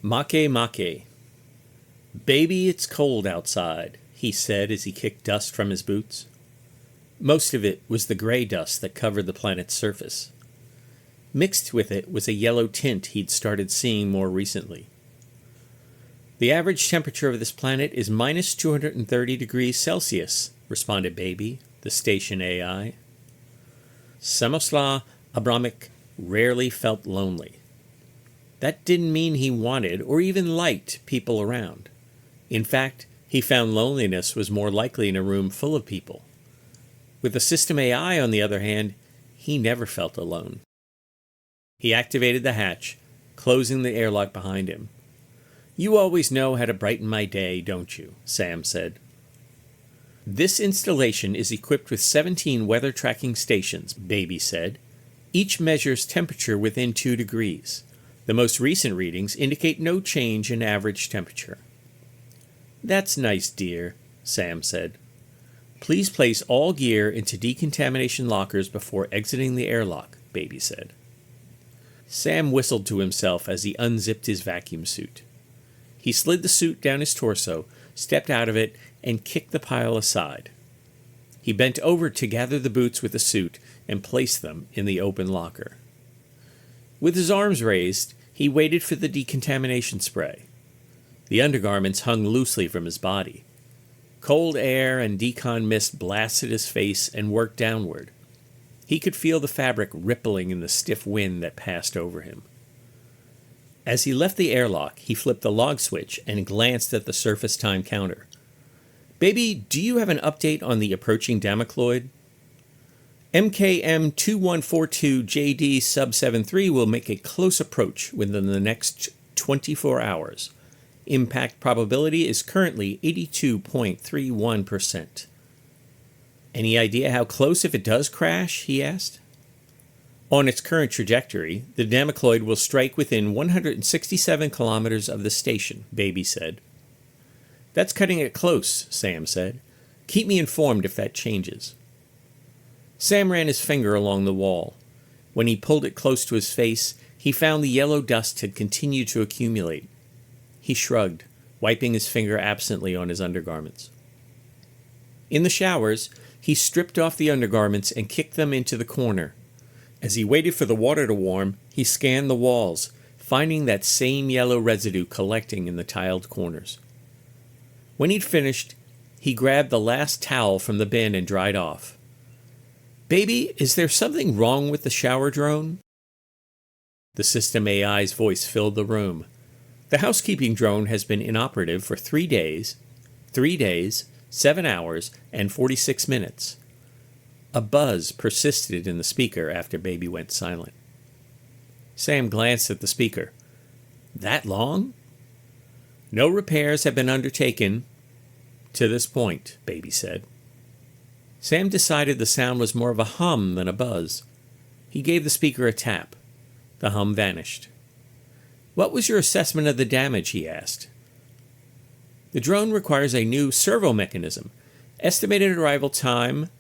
Makemake. "Baby, it's cold outside," he said as he kicked dust from his boots. Most of it was the gray dust that covered the planet's surface. Mixed with it was a yellow tint he'd started seeing more recently. "The average temperature of this planet is minus 230 degrees Celsius, responded Baby, the station AI. Samosław Abrahamek rarely felt lonely. That didn't mean he wanted or even liked people around. In fact, he found loneliness was more likely in a room full of people. With the system AI, on the other hand, he never felt alone. He activated the hatch, closing the airlock behind him. "You always know how to brighten my day, don't you?" Sam said. "This installation is equipped with 17 weather tracking stations," Baby said. "Each measures temperature within 2 degrees. The most recent readings indicate no change in average temperature." "That's nice, dear," Sam said. "Please place all gear into decontamination lockers before exiting the airlock," Baby said. Sam whistled to himself as he unzipped his vacuum suit. He slid the suit down his torso, stepped out of it, and kicked the pile aside. He bent over to gather the boots with the suit and place them in the open locker. With his arms raised, he waited for the decontamination spray. The undergarments hung loosely from his body. Cold air and decon mist blasted his face and worked downward. He could feel the fabric rippling in the stiff wind that passed over him. As he left the airlock, he flipped the log switch and glanced at the surface time counter. "Baby, do you have an update on the approaching Damocloid?" "MKM-2142JD sub-73 will make a close approach within the next 24 hours. Impact probability is currently 82.31%. "Any idea how close if it does crash?" he asked. "On its current trajectory, the Damocloid will strike within 167 kilometers of the station," Baby said. "That's cutting it close," Sam said. "Keep me informed if that changes." Sam ran his finger along the wall. When he pulled it close to his face, he found the yellow dust had continued to accumulate. He shrugged, wiping his finger absently on his undergarments. In the showers, he stripped off the undergarments and kicked them into the corner. As he waited for the water to warm, he scanned the walls, finding that same yellow residue collecting in the tiled corners. When he'd finished, he grabbed the last towel from the bin and dried off. "Baby, is there something wrong with the shower drone?" The system AI's voice filled the room. "The housekeeping drone has been inoperative for 3 days, 7 hours, and 46 minutes. A buzz persisted in the speaker after Baby went silent. Sam glanced at the speaker. "That long?" "No repairs have been undertaken to this point," Baby said. Sam decided the sound was more of a hum than a buzz. He gave the speaker a tap. The hum vanished. "What was your assessment of the damage?" he asked. "The drone requires a new servo mechanism. Estimated arrival time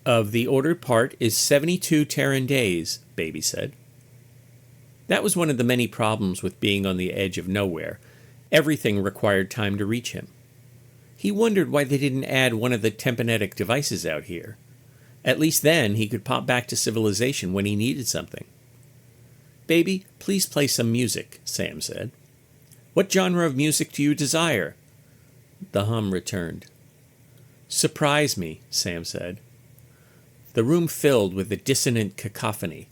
of the ordered part is 72 Terran days," Baby said. That was one of the many problems with being on the edge of nowhere. Everything required time to reach him. He wondered why they didn't add one of the tympanetic devices out here. At least then he could pop back to civilization when he needed something. "Baby, please play some music," Sam said. "What genre of music do you desire?" The hum returned. "Surprise me," Sam said. The room filled with a dissonant cacophony.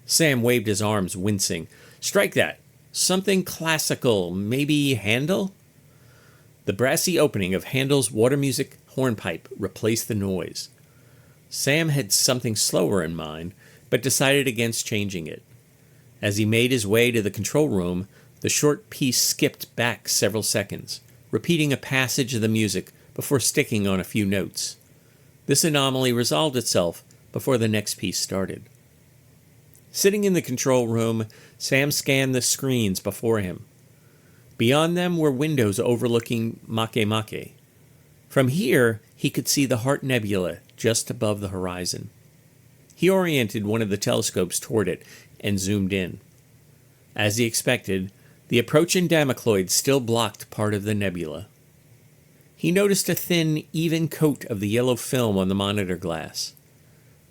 Sam waved his arms, wincing. "Strike that! Something classical, maybe Handel?" The brassy opening of Handel's water music hornpipe replaced the noise. Sam had something slower in mind, but decided against changing it. As he made his way to the control room, the short piece skipped back several seconds, repeating a passage of the music before sticking on a few notes. This anomaly resolved itself before the next piece started. Sitting in the control room, Sam scanned the screens before him. Beyond them were windows overlooking Makemake. From here, he could see the Heart Nebula just above the horizon. He oriented one of the telescopes toward it and zoomed in. As he expected, The approaching Damocloid still blocked part of the nebula. He noticed a thin, even coat of the yellow film on the monitor glass.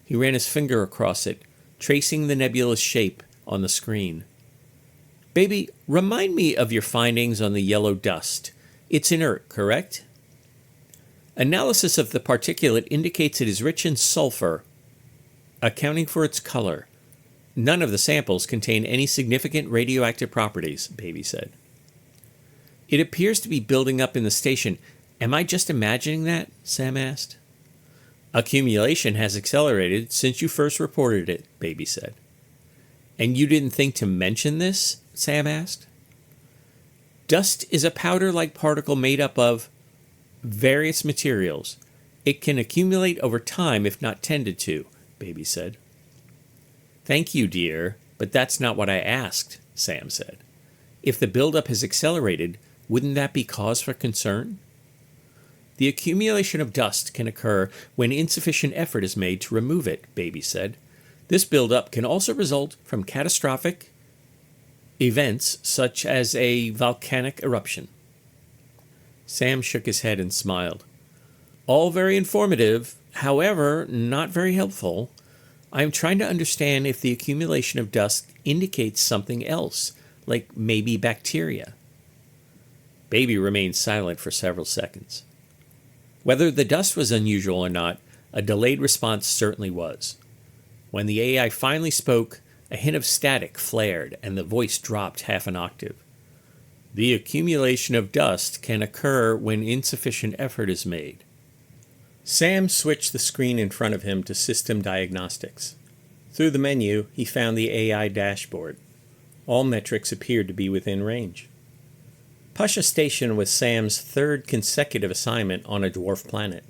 He ran his finger across it, tracing the nebula's shape on the screen. "Baby, remind me of your findings on the yellow dust. It's inert, correct?" "Analysis of the particulate indicates it is rich in sulfur, accounting for its color. None of the samples contain any significant radioactive properties," Baby said. "It appears to be building up in the station. Am I just imagining that?" Sam asked. "Accumulation has accelerated since you first reported it," Baby said. "And you didn't think to mention this?" Sam asked. "Dust is a powder-like particle made up of various materials. It can accumulate over time if not tended to," Baby said. "Thank you, dear, but that's not what I asked," Sam said. "If the buildup has accelerated, wouldn't that be cause for concern?" "The accumulation of dust can occur when insufficient effort is made to remove it," Baby said. "This buildup can also result from catastrophic events such as a volcanic eruption." Sam shook his head and smiled. "All very informative, however, not very helpful. I am trying to understand if the accumulation of dust indicates something else, like maybe bacteria." Baby remained silent for several seconds. Whether the dust was unusual or not, a delayed response certainly was. When the AI finally spoke, a hint of static flared and the voice dropped half an octave. "The accumulation of dust can occur when insufficient effort is made." Sam switched the screen in front of him to System Diagnostics. Through the menu, he found the AI dashboard. All metrics appeared to be within range. Pasha Station was Sam's third consecutive assignment on a dwarf planet.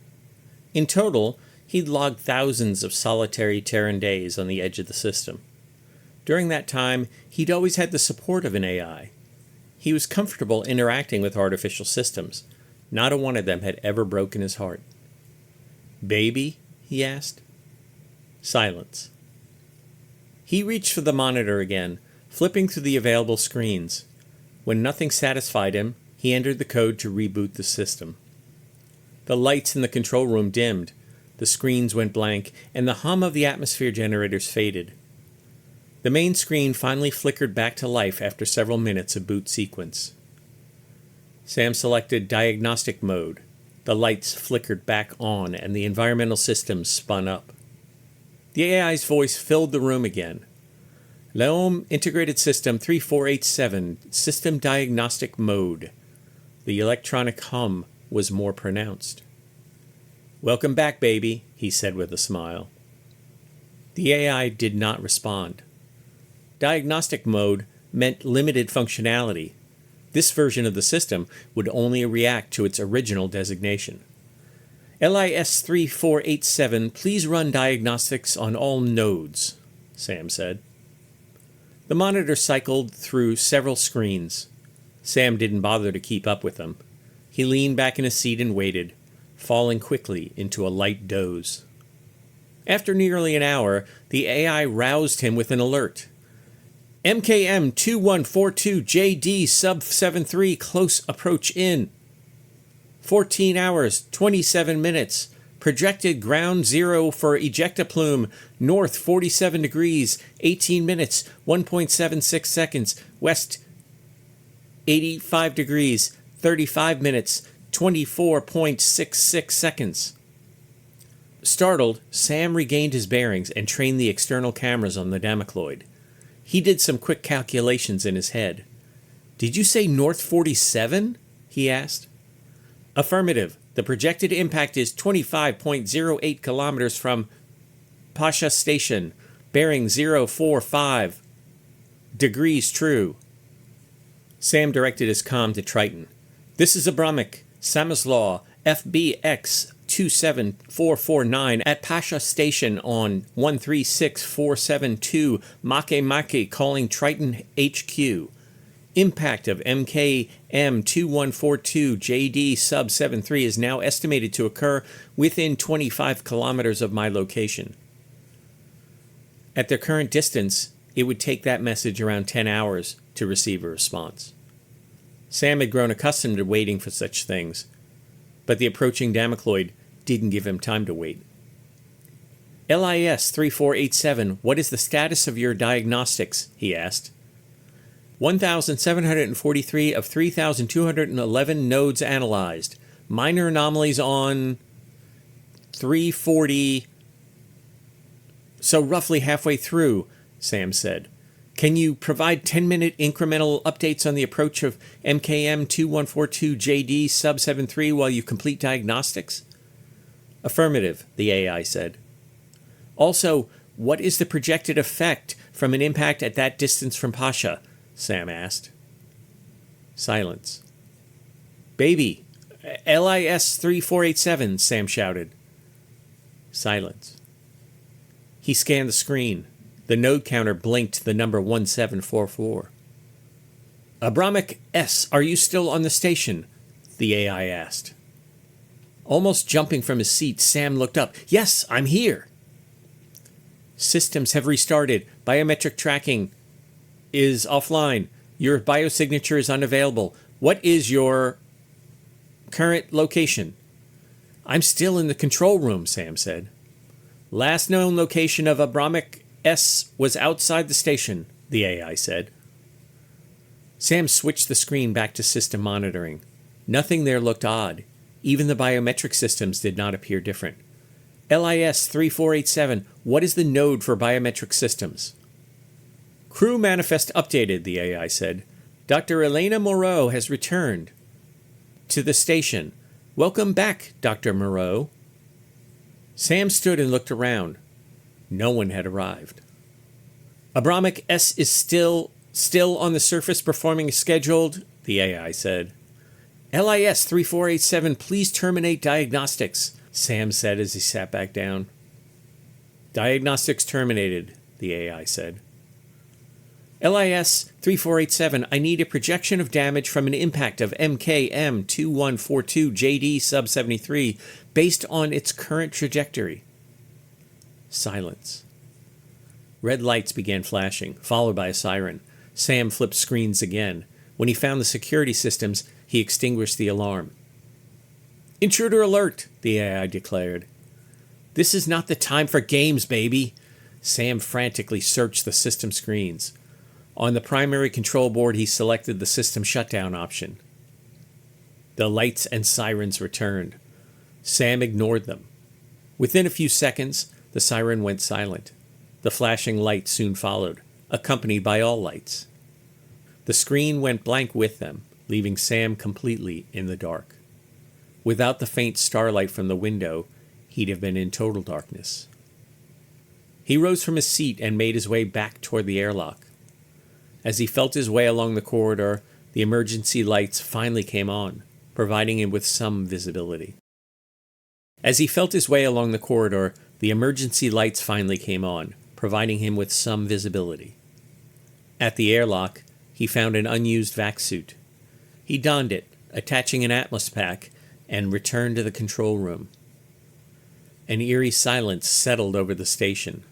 In total, he'd logged thousands of solitary Terran days on the edge of the system. During that time, he'd always had the support of an AI. He was comfortable interacting with artificial systems. Not a one of them had ever broken his heart. "Baby?" he asked. Silence. He reached for the monitor again, flipping through the available screens. When nothing satisfied him, he entered the code to reboot the system. The lights in the control room dimmed, the screens went blank, and the hum of the atmosphere generators faded. The main screen finally flickered back to life after several minutes of boot sequence. Sam selected Diagnostic Mode. The lights flickered back on, and the environmental systems spun up. The AI's voice filled the room again. "Leom Integrated System 3487, System Diagnostic Mode." The electronic hum was more pronounced. "Welcome back, baby," he said with a smile. The AI did not respond. Diagnostic Mode meant limited functionality. This version of the system would only react to its original designation. "LIS 3487, please run diagnostics on all nodes," Sam said. The monitor cycled through several screens. Sam didn't bother to keep up with them. He leaned back in his seat and waited, falling quickly into a light doze. After nearly an hour, the AI roused him with an alert. "MKM 2142 JD sub 73 close approach in. 14 hours, 27 minutes. Projected ground zero for ejecta plume, north 47 degrees, 18 minutes, 1.76 seconds, west 85 degrees, 35 minutes, 24.66 seconds. Startled, Sam regained his bearings and trained the external cameras on the Damocloid. He did some quick calculations in his head. "Did you say north 47? He asked. "Affirmative. The projected impact is 25.08 kilometers from Pasha Station, bearing 045 degrees true." Sam directed his comm to Triton. "This is Abrahamek, Samosław, FBX 27449 at Pasha Station on 136472, Makemake, calling Triton HQ. Impact of MKM 2142 JD sub 73 is now estimated to occur within 25 kilometers of my location. At their current distance, it would take that message around 10 hours to receive a response. Sam had grown accustomed to waiting for such things, but the approaching Damocloid didn't give him time to wait. LIS 3487, what is the status of your diagnostics? He asked. 1,743 of 3,211 nodes analyzed. Minor anomalies on 340. So roughly halfway through, Sam said. Can you provide 10-minute incremental updates on the approach of MKM2142JD sub 73 while you complete diagnostics? Affirmative, the AI said. Also, what is the projected effect from an impact at that distance from Pasha? Sam asked. Silence. Baby, LIS 3487, Sam shouted. Silence. He scanned the screen. The node counter blinked the number 1744. Abrahamek S., are you still on the station? The AI asked. Almost jumping from his seat, Sam looked up. Yes, I'm here. Systems have restarted. Biometric tracking is offline. Your biosignature is unavailable. What is your current location? I'm still in the control room, Sam said. Last known location of Abrahamek S was outside the station, the AI said. Sam switched the screen back to system monitoring. Nothing there looked odd. Even the biometric systems did not appear different. LIS 3487, what is the node for biometric systems? Crew manifest updated, the AI said. Dr. Elena Moreau has returned to the station. Welcome back, Dr. Moreau. Sam stood and looked around. No one had arrived. Abrahamek S is still on the surface performing as scheduled, the AI said. LIS 3487, please terminate diagnostics, Sam said as he sat back down. Diagnostics terminated, the AI said. LIS 3487, I need a projection of damage from an impact of MKM2142JD sub 73 based on its current trajectory. Silence. Red lights began flashing, followed by a siren. Sam flipped screens again. When he found the security systems, he extinguished the alarm. Intruder alert, the AI declared. This is not the time for games, baby. Sam frantically searched the system screens. On the primary control board, he selected the system shutdown option. The lights and sirens returned. Sam ignored them. Within a few seconds, the siren went silent. The flashing light soon followed, accompanied by all lights. The screen went blank with them, leaving Sam completely in the dark. Without the faint starlight from the window, he'd have been in total darkness. He rose from his seat and made his way back toward the airlock. As he felt his way along the corridor, the emergency lights finally came on, providing him with some visibility. At the airlock, he found an unused vac suit. He donned it, attaching an Atlas pack, and returned to the control room. An eerie silence settled over the station,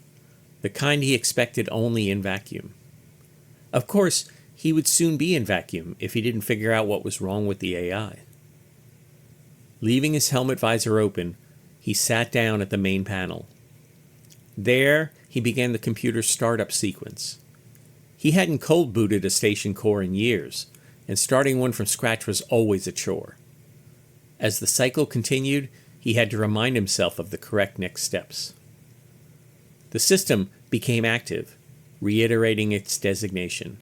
the kind he expected only in vacuum. Of course, he would soon be in vacuum if he didn't figure out what was wrong with the AI. Leaving his helmet visor open, he sat down at the main panel. There, he began the computer's startup sequence. He hadn't cold-booted a station core in years, and starting one from scratch was always a chore. As the cycle continued, he had to remind himself of the correct next steps. The system became active, reiterating its designation.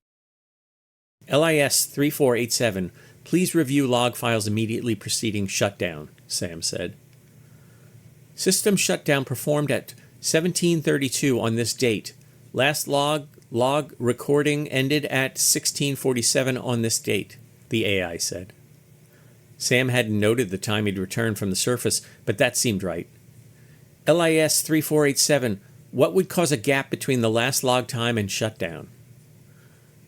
LIS 3487, please review log files immediately preceding shutdown, Sam said. System shutdown performed at 1732 on this date. Last log recording ended at 1647 on this date, the AI said. Sam hadn't noted the time he'd returned from the surface, but that seemed right. LIS 3487, what would cause a gap between the last log time and shutdown?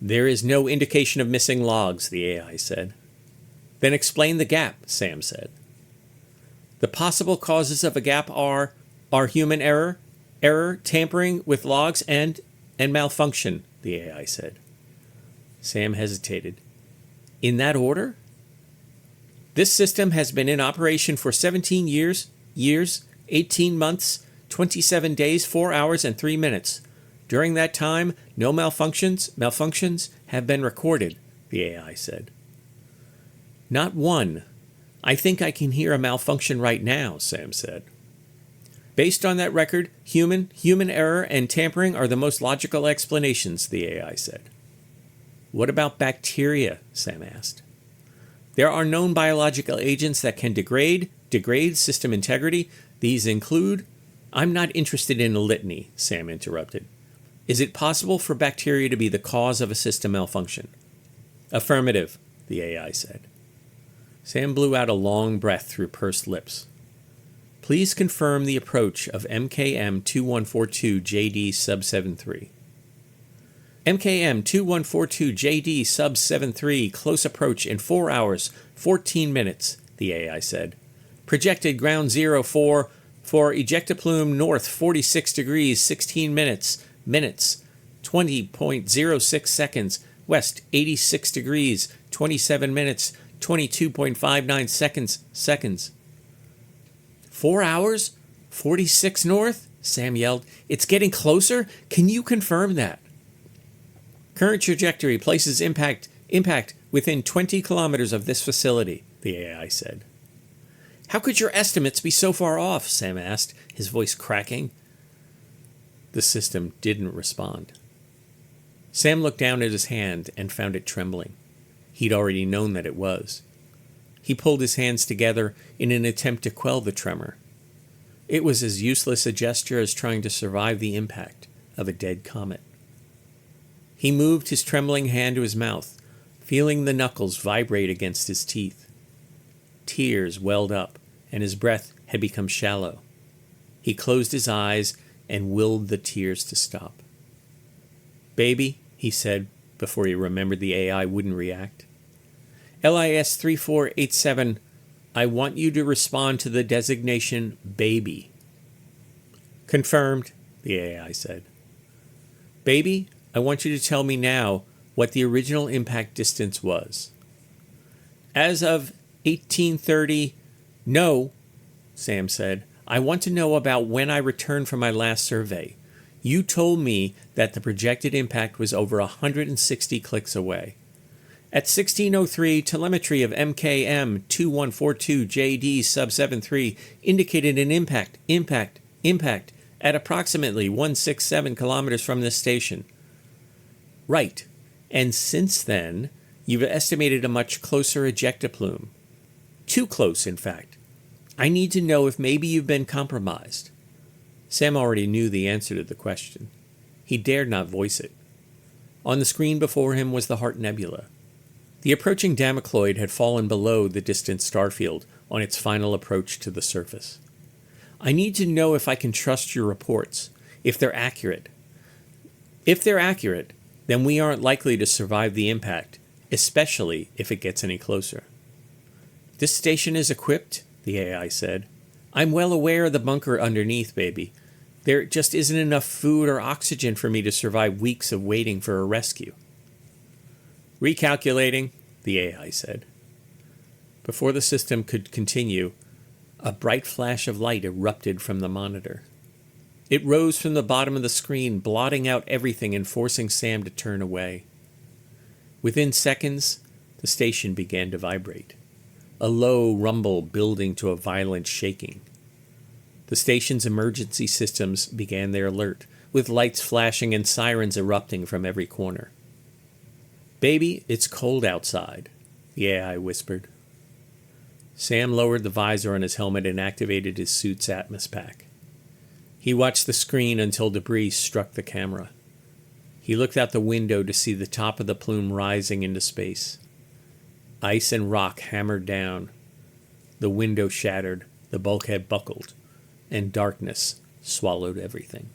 There is no indication of missing logs, the AI said. Then explain the gap, Sam said. The possible causes of a gap are human error, tampering with logs, and malfunction, the AI said. Sam hesitated. In that order? This system has been in operation for 17 years, 18 months, 27 days, 4 hours, and 3 minutes. During that time, no malfunctions have been recorded, the AI said. Not one. I think I can hear a malfunction right now, Sam said. Based on that record, human error, and tampering are the most logical explanations, the AI said. What about bacteria? Sam asked. There are known biological agents that can degrade system integrity. These include... I'm not interested in a litany, Sam interrupted. Is it possible for bacteria to be the cause of a system malfunction? Affirmative, the AI said. Sam blew out a long breath through pursed lips. Please confirm the approach of MKM-2142-JD sub-73. MKM-2142-JD sub-73 close approach in 4 hours, 14 minutes, the AI said. Projected ground zero for ejectoplume north 46 degrees, 16 minutes, 20.06 seconds, west 86 degrees, 27 minutes, 22.59 seconds. 4 hours? 46 north? Sam yelled. It's getting closer? Can you confirm that? Current trajectory places impact within 20 kilometers of this facility, the AI said. How could your estimates be so far off? Sam asked, his voice cracking. The system didn't respond. Sam looked down at his hand and found it trembling. He'd already known that it was. He pulled his hands together in an attempt to quell the tremor. It was as useless a gesture as trying to survive the impact of a dead comet. He moved his trembling hand to his mouth, feeling the knuckles vibrate against his teeth. Tears welled up, and his breath had become shallow. He closed his eyes and willed the tears to stop. Baby, he said, before he remembered the AI wouldn't react. LIS 3487, I want you to respond to the designation baby. Confirmed, the AI said. Baby, I want you to tell me now what the original impact distance was. As of 1830, no, Sam said. I want to know about when I returned from my last survey. You told me that the projected impact was over 160 clicks away. At 1603, telemetry of MKM-2142-JD sub-73 indicated an impact at approximately 167 kilometers from this station. Right. And since then, you've estimated a much closer ejectoplume. Too close, in fact. I need to know if maybe you've been compromised. Sam already knew the answer to the question. He dared not voice it. On the screen before him was the Heart Nebula. The approaching Damocloid had fallen below the distant starfield on its final approach to the surface. I need to know if I can trust your reports, if they're accurate. If they're accurate, then we aren't likely to survive the impact, especially if it gets any closer. This station is equipped, the AI said. I'm well aware of the bunker underneath, baby. There just isn't enough food or oxygen for me to survive weeks of waiting for a rescue. Recalculating, the AI said. Before the system could continue, a bright flash of light erupted from the monitor. It rose from the bottom of the screen, blotting out everything and forcing Sam to turn away. Within seconds, the station began to vibrate, a low rumble building to a violent shaking. The station's emergency systems began their alert, with lights flashing and sirens erupting from every corner. Baby, it's cold outside, the AI whispered. Sam lowered the visor on his helmet and activated his suit's Atmos pack. He watched the screen until debris struck the camera. He looked out the window to see the top of the plume rising into space. Ice and rock hammered down. The window shattered, the bulkhead buckled, and darkness swallowed everything.